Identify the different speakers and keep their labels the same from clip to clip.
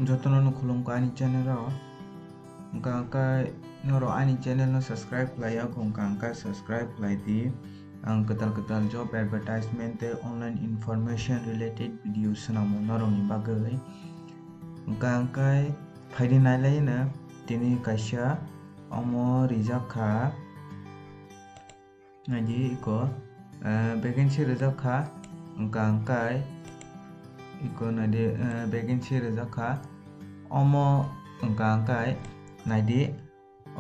Speaker 1: jotono no khulumkha ani channel ro angka noro ani channel no subscribe khlai angka subscribe khlai di ang ketal job advertisement te online information related videos sanamo noro ni bagai angka phaidi nailai na tini kaisa omo rijak kha nadi iko vacancy rijak kha angka iko nadi vacancy rijak kha omo angka nadi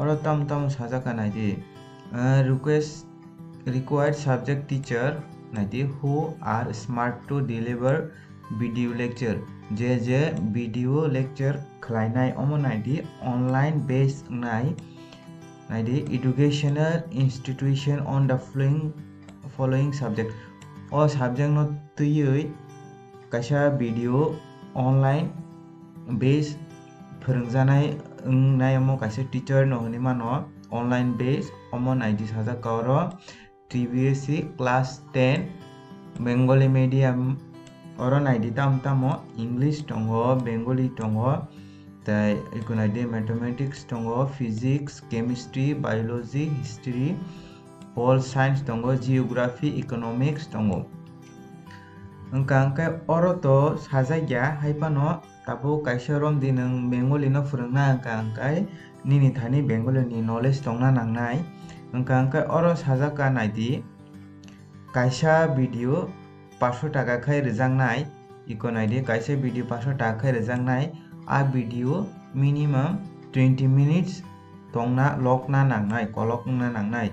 Speaker 1: oro tam sajaka nadi required subject teacher nadi who are smart to deliver video lecture je video lecture khlainai omo nadi online based nadi educational institution on the following subject o subject no tuyui kaisa video online based phorongjanai nai omo kaisa teacher no hini mano online based omo nadi sajaka oro TBSC class 10 Bengali medium oro naidi tamo English tongo Bengali tongo tai ikunadi mathematics tongo physics chemistry biology history pol science tongo geography economics tongo angka oro to sajaya haipano tabo kaisa rom dinang Bengali no phurungna angka nini thani Bengali ni knowledge tongna nangnai angka oro sajaka naidi kaisa video 500 taka khai rejangnai iko naidi kaisa video 500 taka khai rejangnai a video minimum 20 minutes tongna lokna nangnai kolokna nangnai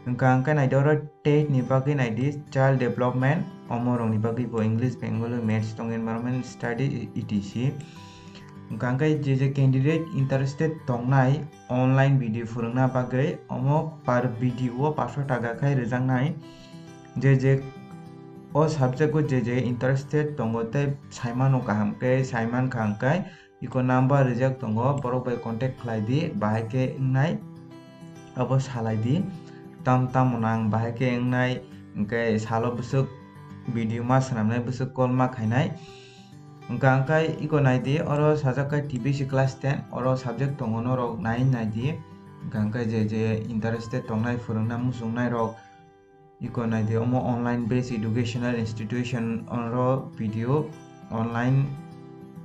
Speaker 1: angka naidi oro TET ni bagui naidi child development omorong ni bagui bo English Bengali maths tong environment study etc angka je candidate interested tongnai online video phurungna bagui omo par video 500 taka khai rejangnai je o subject ko je interested tongo te saimano kahamke saiman khangkai iko number reject tongo borok bai contact khlai di bahai ke ngnai abo salai di tam nang bahai ke ngnai engkai salo busuk video ma sanamnai busuk call ma khainai angka iko nai di oro sajaka TBC class 10 oro subject tongo no rok 9 nai di angka je interested tongnai phurungna musungnai rok iko nai di omo online based educational institution oro video online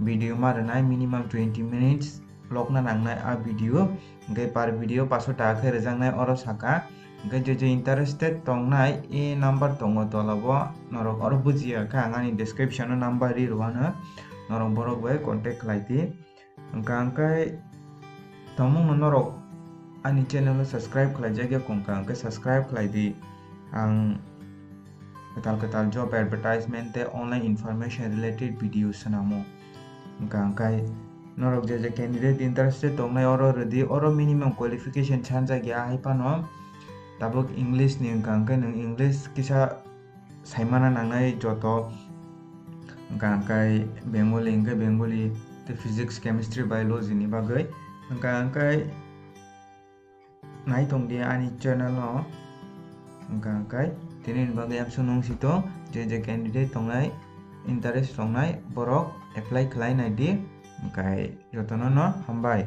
Speaker 1: video maranai minimum 20 minutes lokna nangnai a video ngai par video 500 taka khai rejangnai oro saka ngai je interested tongnai e number tongo tolabo norok oro bujia kha angani description no number ri rwana norok borok bai contact khlai di angka tomung norok ani channel no subscribe khlai jagya kongka angka subscribe khlai di ang ketal job advertisement te online information related videos sanamo angka norok je candidate interested tongnai oro redi oro minimum qualification chanja gya haipano tabuk English ni angka nang English kisa saimana nangnai joto angka Bengali te physics chemistry biology ni bagai angka nai tongdi ani channel no angka tini bagai apsunong sito je candidate tongnai interest tongnai borok apply khlai nai di angka jotono no Hambai.